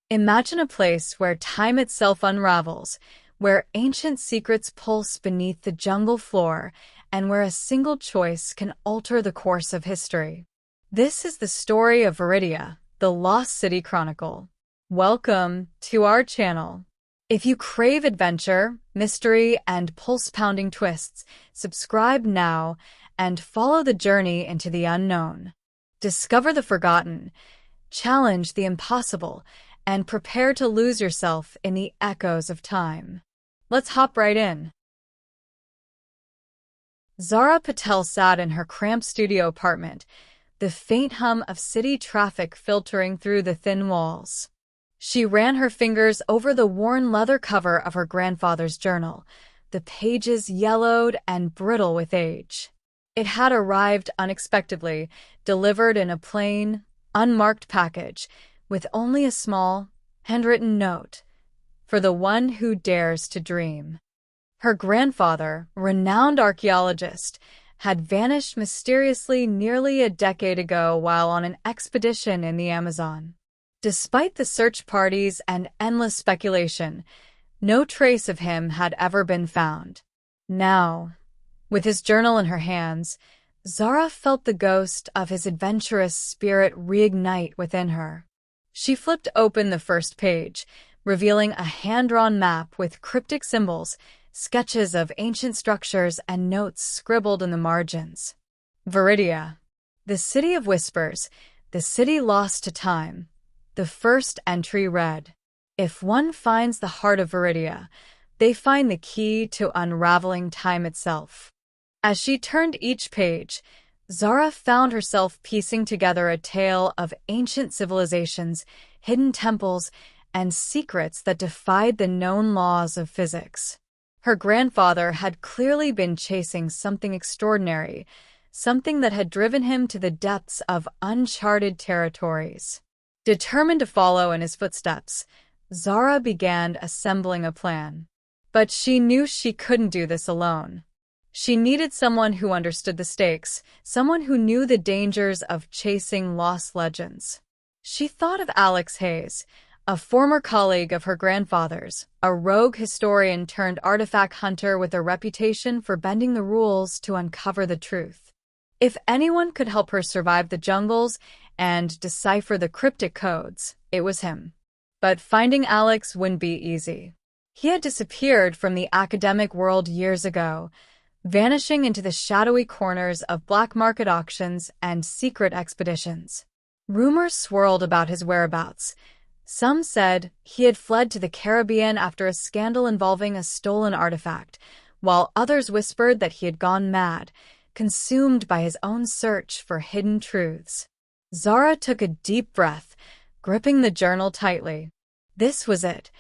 Imagine a place where time itself unravels, where ancient secrets pulse beneath the jungle floor, and where a single choice can alter the course of history. This is the story of Veridia, the Lost City Chronicle. Welcome to our channel. If you crave adventure, mystery, and pulse-pounding twists, subscribe now and follow the journey into the unknown. Discover the forgotten, challenge the impossible, and prepare to lose yourself in the echoes of time. Let's hop right in. Zara Patel sat in her cramped studio apartment, the faint hum of city traffic filtering through the thin walls. She ran her fingers over the worn leather cover of her grandfather's journal, the pages yellowed and brittle with age. It had arrived unexpectedly, delivered in a plain, unmarked package, with only a small, handwritten note, "For the one who dares to dream." Her grandfather, renowned archaeologist, had vanished mysteriously nearly a decade ago while on an expedition in the Amazon. Despite the search parties and endless speculation, no trace of him had ever been found. Now, with his journal in her hands, Zara felt the ghost of his adventurous spirit reignite within her. She flipped open the first page, revealing a hand-drawn map with cryptic symbols, sketches of ancient structures, and notes scribbled in the margins. Veridia, the city of whispers, the city lost to time. The first entry read, "If one finds the heart of Veridia, they find the key to unraveling time itself." As she turned each page, Zara found herself piecing together a tale of ancient civilizations, hidden temples, and secrets that defied the known laws of physics. Her grandfather had clearly been chasing something extraordinary, something that had driven him to the depths of uncharted territories. Determined to follow in his footsteps, Zara began assembling a plan. But she knew she couldn't do this alone. She needed someone who understood the stakes, someone who knew the dangers of chasing lost legends. She thought of Alex Hayes, a former colleague of her grandfather's, a rogue historian turned artifact hunter with a reputation for bending the rules to uncover the truth. If anyone could help her survive the jungles and decipher the cryptic codes, it was him. But finding Alex wouldn't be easy. He had disappeared from the academic world years ago, vanishing into the shadowy corners of black market auctions and secret expeditions. Rumors swirled about his whereabouts. Some said he had fled to the Caribbean after a scandal involving a stolen artifact, while others whispered that he had gone mad, consumed by his own search for hidden truths. Zara took a deep breath, gripping the journal tightly. This was it,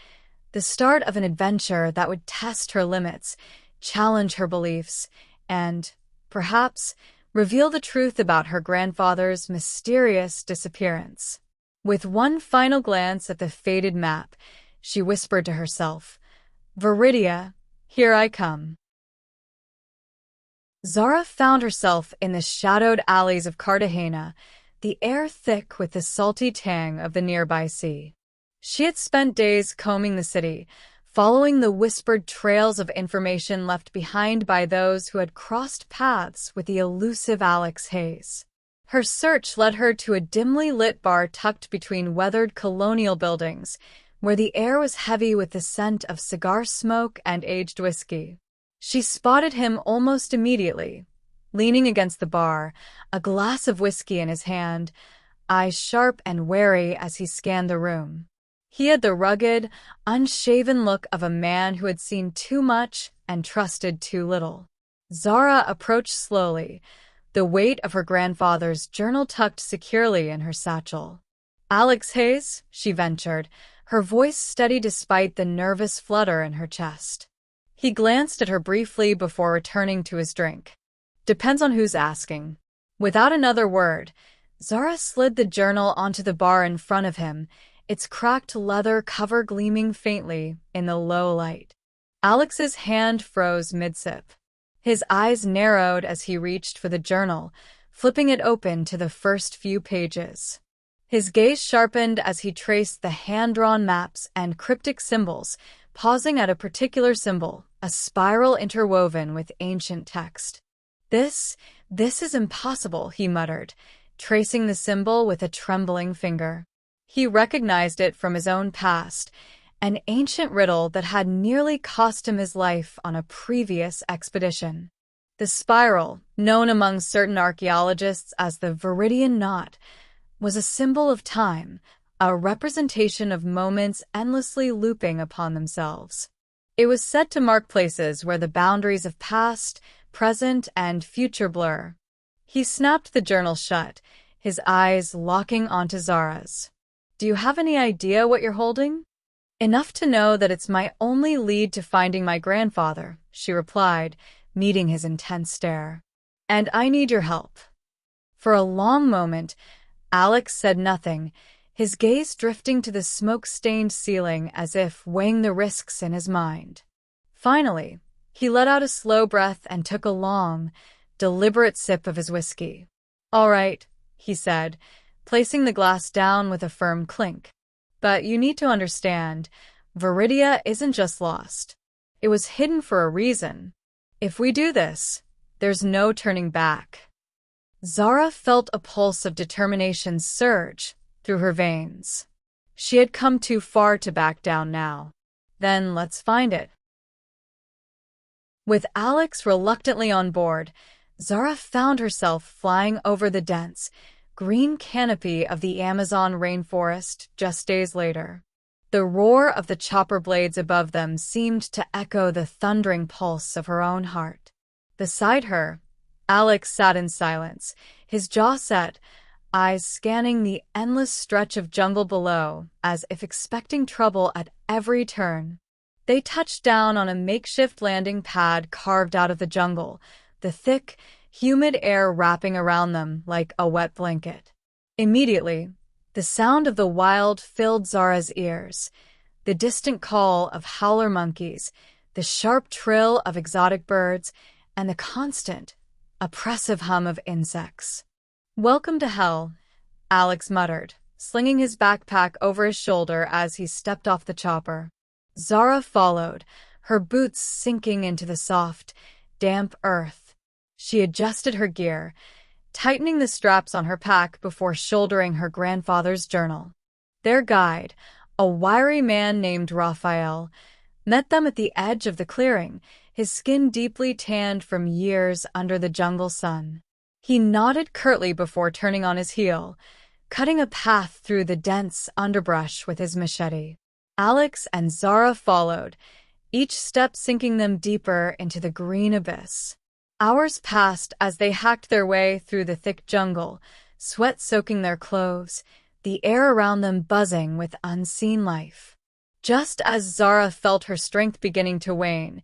the start of an adventure that would test her limits, challenge her beliefs, and, perhaps, reveal the truth about her grandfather's mysterious disappearance. With one final glance at the faded map, she whispered to herself, "Veridia, here I come." Zara found herself in the shadowed alleys of Cartagena, the air thick with the salty tang of the nearby sea. She had spent days combing the city, following the whispered trails of information left behind by those who had crossed paths with the elusive Alex Hayes. Her search led her to a dimly lit bar tucked between weathered colonial buildings, where the air was heavy with the scent of cigar smoke and aged whiskey. She spotted him almost immediately, leaning against the bar, a glass of whiskey in his hand, eyes sharp and wary as he scanned the room. He had the rugged, unshaven look of a man who had seen too much and trusted too little. Zara approached slowly, the weight of her grandfather's journal tucked securely in her satchel. "Alex Hayes," she ventured, her voice steady despite the nervous flutter in her chest. He glanced at her briefly before returning to his drink. "Depends on who's asking." Without another word, Zara slid the journal onto the bar in front of him, its cracked leather cover gleaming faintly in the low light. Alex's hand froze mid-sip. His eyes narrowed as he reached for the journal, flipping it open to the first few pages. His gaze sharpened as he traced the hand-drawn maps and cryptic symbols, pausing at a particular symbol, a spiral interwoven with ancient text. This is impossible, he muttered, tracing the symbol with a trembling finger. He recognized it from his own past, an ancient riddle that had nearly cost him his life on a previous expedition. The spiral, known among certain archaeologists as the Veridian knot, was a symbol of time, a representation of moments endlessly looping upon themselves. It was said to mark places where the boundaries of past, present, and future blur. He snapped the journal shut, his eyes locking onto Zara's. "Do you have any idea what you're holding?" "Enough to know that it's my only lead to finding my grandfather," she replied, meeting his intense stare. "And I need your help." For a long moment, Alex said nothing, his gaze drifting to the smoke-stained ceiling as if weighing the risks in his mind. Finally, he let out a slow breath and took a long, deliberate sip of his whiskey. "All right," he said, placing the glass down with a firm clink. "But you need to understand, Veridia isn't just lost. It was hidden for a reason. If we do this, there's no turning back." Zara felt a pulse of determination surge through her veins. She had come too far to back down now. "Then let's find it." With Alex reluctantly on board, Zara found herself flying over the dense, green canopy of the Amazon rainforest just days later. The roar of the chopper blades above them seemed to echo the thundering pulse of her own heart. Beside her, Alex sat in silence, his jaw set, eyes scanning the endless stretch of jungle below, as if expecting trouble at every turn. They touched down on a makeshift landing pad carved out of the jungle, the thick, humid air wrapping around them like a wet blanket. Immediately, the sound of the wild filled Zara's ears, the distant call of howler monkeys, the sharp trill of exotic birds, and the constant, oppressive hum of insects. "Welcome to hell," Alex muttered, slinging his backpack over his shoulder as he stepped off the chopper. Zara followed, her boots sinking into the soft, damp earth. She adjusted her gear, tightening the straps on her pack before shouldering her grandfather's journal. Their guide, a wiry man named Raphael, met them at the edge of the clearing, his skin deeply tanned from years under the jungle sun. He nodded curtly before turning on his heel, cutting a path through the dense underbrush with his machete. Alex and Zara followed, each step sinking them deeper into the green abyss. Hours passed as they hacked their way through the thick jungle, sweat soaking their clothes, the air around them buzzing with unseen life. Just as Zara felt her strength beginning to wane,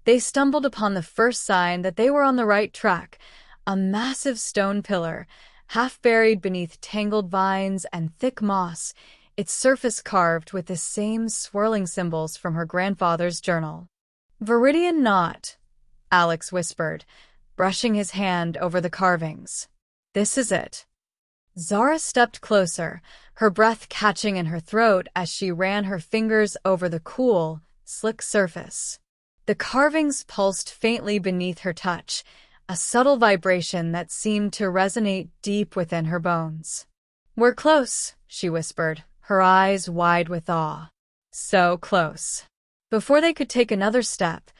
they stumbled upon the first sign that they were on the right track, a massive stone pillar, half buried beneath tangled vines and thick moss, its surface carved with the same swirling symbols from her grandfather's journal. "Veridian knot," Alex whispered, brushing his hand over the carvings. "This is it." Zara stepped closer, her breath catching in her throat as she ran her fingers over the cool, slick surface. The carvings pulsed faintly beneath her touch, a subtle vibration that seemed to resonate deep within her bones. "We're close," she whispered, her eyes wide with awe. So close. Before they could take another step,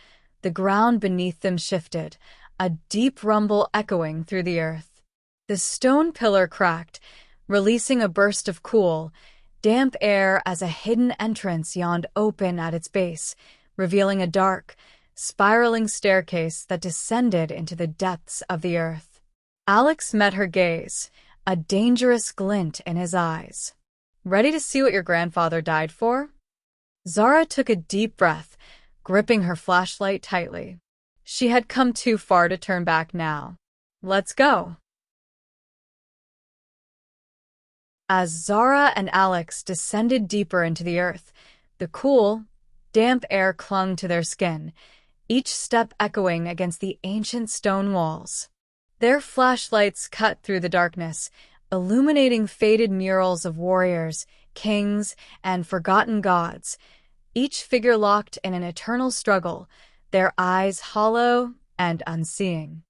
the ground beneath them shifted, a deep rumble echoing through the earth. The stone pillar cracked, releasing a burst of cool, damp air as a hidden entrance yawned open at its base, revealing a dark, spiraling staircase that descended into the depths of the earth. Alex met her gaze, a dangerous glint in his eyes. "Ready to see what your grandfather died for?" Zara took a deep breath, gripping her flashlight tightly. She had come too far to turn back now. "Let's go." As Zara and Alex descended deeper into the earth, the cool, damp air clung to their skin, each step echoing against the ancient stone walls. Their flashlights cut through the darkness, illuminating faded murals of warriors, kings, and forgotten gods, each figure locked in an eternal struggle, their eyes hollow and unseeing.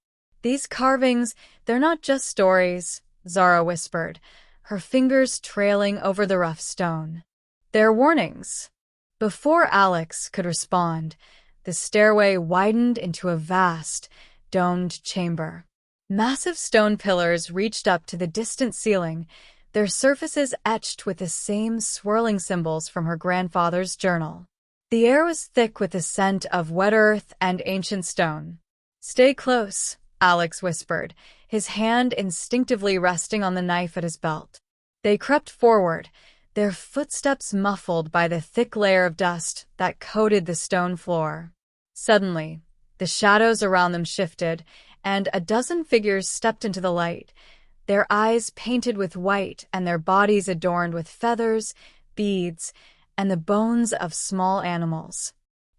"These carvings, they're not just stories," Zara whispered, her fingers trailing over the rough stone. "They're warnings." Before Alex could respond, the stairway widened into a vast, domed chamber. Massive stone pillars reached up to the distant ceiling, their surfaces etched with the same swirling symbols from her grandfather's journal. The air was thick with the scent of wet earth and ancient stone. "Stay close," Alex whispered, his hand instinctively resting on the knife at his belt. They crept forward, their footsteps muffled by the thick layer of dust that coated the stone floor. Suddenly, the shadows around them shifted, and a dozen figures stepped into the light, their eyes painted with white and their bodies adorned with feathers, beads, and the bones of small animals.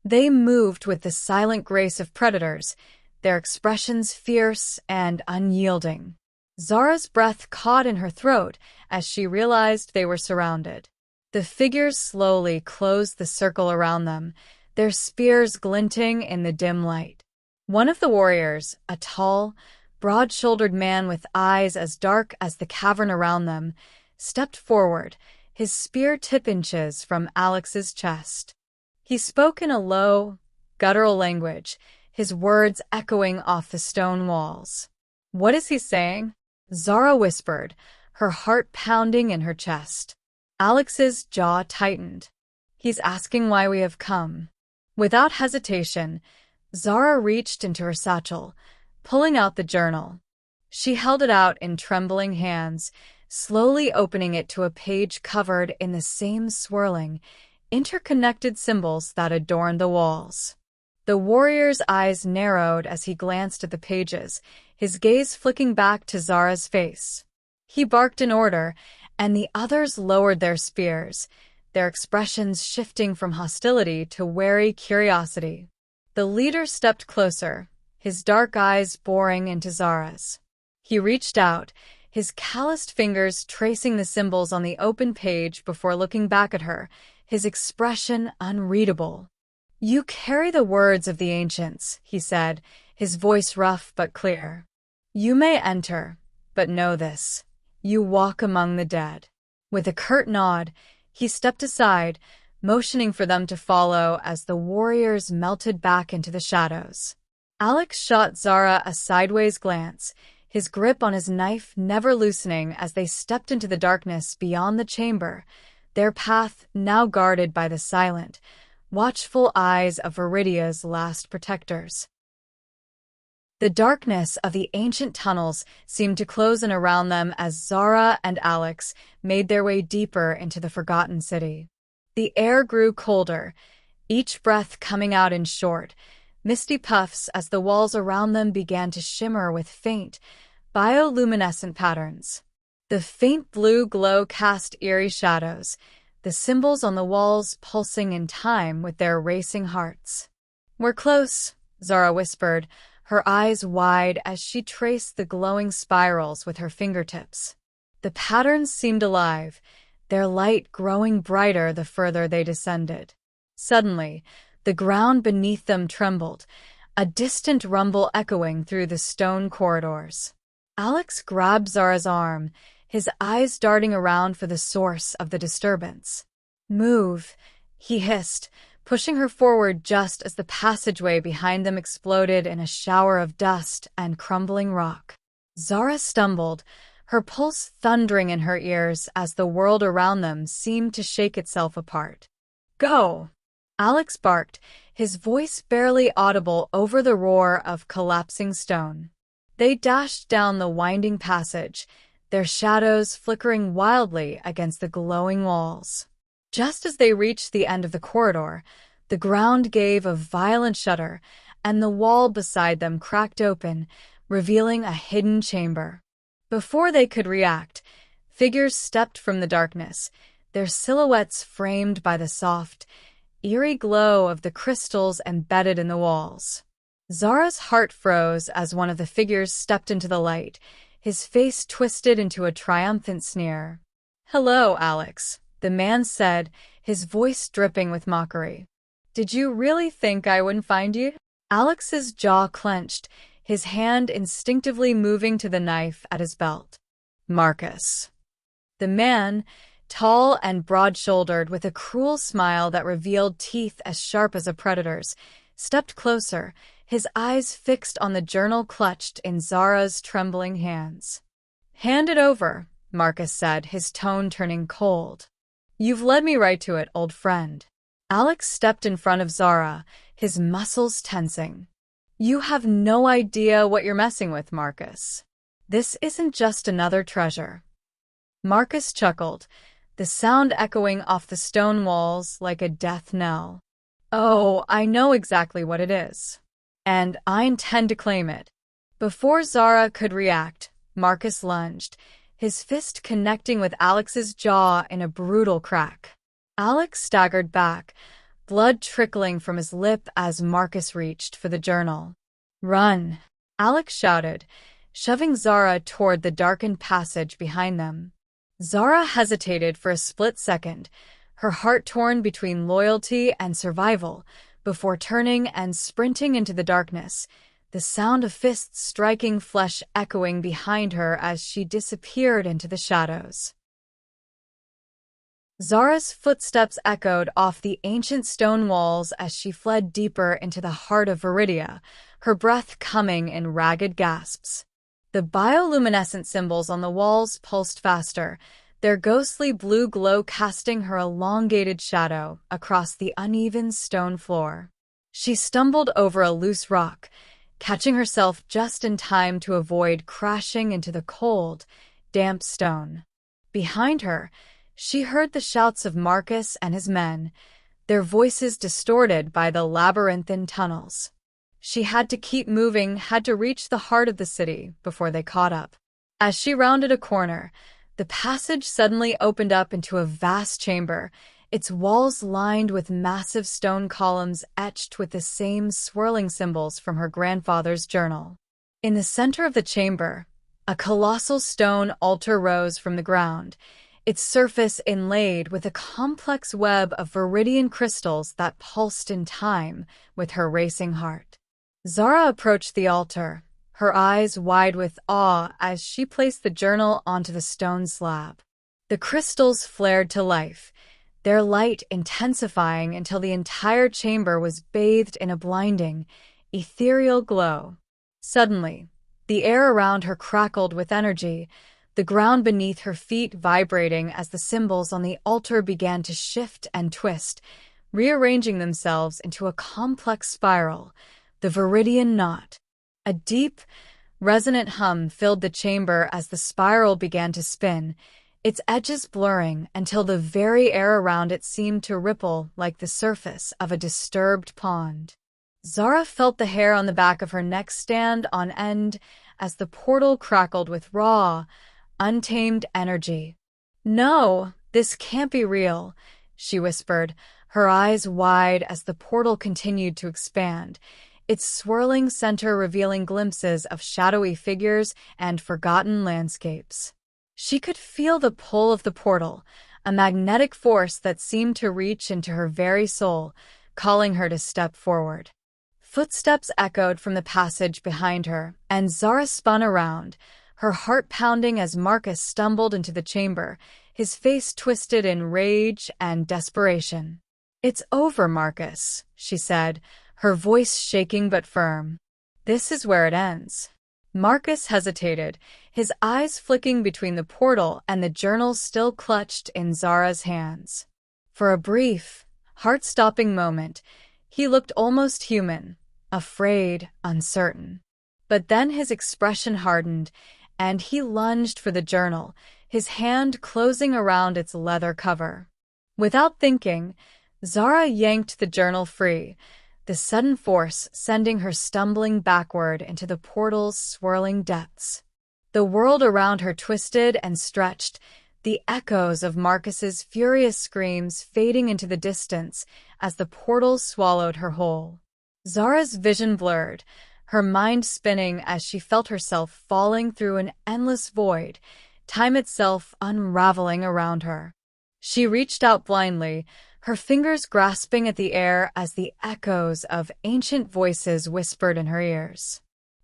They moved with the silent grace of predators, their expressions fierce and unyielding. Zara's breath caught in her throat as she realized they were surrounded. The figures slowly closed the circle around them, their spears glinting in the dim light. One of the warriors, a tall, broad-shouldered man with eyes as dark as the cavern around them, stepped forward, his spear tip inches from Alex's chest. He spoke in a low, guttural language, his words echoing off the stone walls. "What is he saying?" Zara whispered, her heart pounding in her chest. Alex's jaw tightened. "He's asking why we have come." Without hesitation, Zara reached into her satchel, pulling out the journal. She held it out in trembling hands, slowly opening it to a page covered in the same swirling, interconnected symbols that adorned the walls. The warrior's eyes narrowed as he glanced at the pages, his gaze flicking back to Zara's face. He barked an order, and the others lowered their spears, their expressions shifting from hostility to wary curiosity. The leader stepped closer, his dark eyes boring into Zara's. He reached out, his calloused fingers tracing the symbols on the open page before looking back at her, his expression unreadable. "You carry the words of the ancients," he said, his voice rough but clear. "You may enter, but know this. You walk among the dead." With a curt nod, he stepped aside, motioning for them to follow as the warriors melted back into the shadows. Alex shot Zara a sideways glance, his grip on his knife never loosening as they stepped into the darkness beyond the chamber, their path now guarded by the silent, watchful eyes of Veridia's last protectors. The darkness of the ancient tunnels seemed to close in around them as Zara and Alex made their way deeper into the forgotten city. The air grew colder, each breath coming out in short, misty puffs as the walls around them began to shimmer with faint, bioluminescent patterns. The faint blue glow cast eerie shadows, the symbols on the walls pulsing in time with their racing hearts. "We're close," Zara whispered, her eyes wide as she traced the glowing spirals with her fingertips. The patterns seemed alive, their light growing brighter the further they descended. Suddenly, the ground beneath them trembled, a distant rumble echoing through the stone corridors. Alex grabbed Zara's arm, his eyes darting around for the source of the disturbance. "Move," he hissed, pushing her forward just as the passageway behind them exploded in a shower of dust and crumbling rock. Zara stumbled, her pulse thundering in her ears as the world around them seemed to shake itself apart. "Go!" Alex barked, his voice barely audible over the roar of collapsing stone. They dashed down the winding passage, their shadows flickering wildly against the glowing walls. Just as they reached the end of the corridor, the ground gave a violent shudder, and the wall beside them cracked open, revealing a hidden chamber. Before they could react, figures stepped from the darkness, their silhouettes framed by the soft, eerie glow of the crystals embedded in the walls. Zara's heart froze as one of the figures stepped into the light, his face twisted into a triumphant sneer. "Hello, Alex," the man said, his voice dripping with mockery. "Did you really think I wouldn't find you?" Alex's jaw clenched, his hand instinctively moving to the knife at his belt. "Marcus." The man, tall and broad-shouldered with a cruel smile that revealed teeth as sharp as a predator's, stepped closer, his eyes fixed on the journal clutched in Zara's trembling hands. "Hand it over," Marcus said, his tone turning cold. "You've led me right to it, old friend." Alex stepped in front of Zara, his muscles tensing. "You have no idea what you're messing with, Marcus. This isn't just another treasure." Marcus chuckled, the sound echoing off the stone walls like a death knell. "Oh, I know exactly what it is. And I intend to claim it." Before Zara could react, Marcus lunged, his fist connecting with Alex's jaw in a brutal crack. Alex staggered back, blood trickling from his lip as Marcus reached for the journal. "Run!" Alex shouted, shoving Zara toward the darkened passage behind them. Zara hesitated for a split second, her heart torn between loyalty and survival, before turning and sprinting into the darkness, the sound of fists striking flesh echoing behind her as she disappeared into the shadows. Zara's footsteps echoed off the ancient stone walls as she fled deeper into the heart of Veridia, her breath coming in ragged gasps. The bioluminescent symbols on the walls pulsed faster, their ghostly blue glow casting her elongated shadow across the uneven stone floor. She stumbled over a loose rock, catching herself just in time to avoid crashing into the cold, damp stone. Behind her, she heard the shouts of Marcus and his men, their voices distorted by the labyrinthine tunnels. She had to keep moving, had to reach the heart of the city before they caught up. As she rounded a corner, the passage suddenly opened up into a vast chamber, its walls lined with massive stone columns etched with the same swirling symbols from her grandfather's journal. In the center of the chamber, a colossal stone altar rose from the ground, its surface inlaid with a complex web of Veridian crystals that pulsed in time with her racing heart. Zara approached the altar, her eyes wide with awe as she placed the journal onto the stone slab. The crystals flared to life, their light intensifying until the entire chamber was bathed in a blinding, ethereal glow. Suddenly, the air around her crackled with energy, the ground beneath her feet vibrating as the symbols on the altar began to shift and twist, rearranging themselves into a complex spiral, the Veridian knot. A deep, resonant hum filled the chamber as the spiral began to spin, its edges blurring until the very air around it seemed to ripple like the surface of a disturbed pond. Zara felt the hair on the back of her neck stand on end as the portal crackled with raw, untamed energy. "No, this can't be real," she whispered, her eyes wide as the portal continued to expand, its swirling center revealing glimpses of shadowy figures and forgotten landscapes. She could feel the pull of the portal, a magnetic force that seemed to reach into her very soul, calling her to step forward. Footsteps echoed from the passage behind her, and Zara spun around, her heart pounding as Marcus stumbled into the chamber, his face twisted in rage and desperation. "It's over, Marcus," she said, her voice shaking but firm. "This is where it ends." Marcus hesitated, his eyes flicking between the portal and the journal still clutched in Zara's hands. For a brief, heart-stopping moment, he looked almost human, afraid, uncertain. But then his expression hardened, and he lunged for the journal, his hand closing around its leather cover. Without thinking, Zara yanked the journal free, the sudden force sending her stumbling backward into the portal's swirling depths. The world around her twisted and stretched, the echoes of Marcus's furious screams fading into the distance as the portal swallowed her whole. Zara's vision blurred, her mind spinning as she felt herself falling through an endless void, time itself unraveling around her. She reached out blindly, her fingers grasping at the air as the echoes of ancient voices whispered in her ears.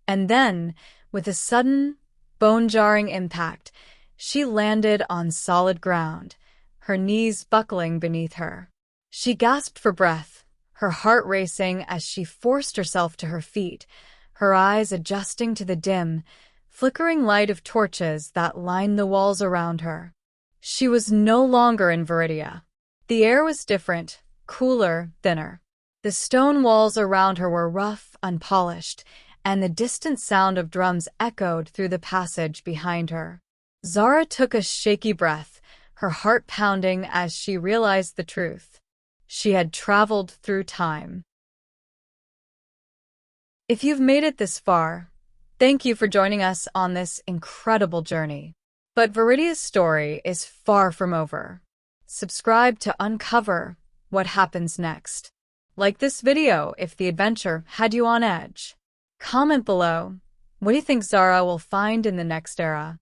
And then, with a sudden, bone-jarring impact, she landed on solid ground, her knees buckling beneath her. She gasped for breath, her heart racing as she forced herself to her feet, her eyes adjusting to the dim, flickering light of torches that lined the walls around her. She was no longer in Veridia. The air was different, cooler, thinner. The stone walls around her were rough, unpolished, and the distant sound of drums echoed through the passage behind her. Zara took a shaky breath, her heart pounding as she realized the truth. She had traveled through time. If you've made it this far, thank you for joining us on this incredible journey. But Veridia's story is far from over. Subscribe to uncover what happens next. Like this video if the adventure had you on edge. Comment below, what do you think Zara will find in the next era?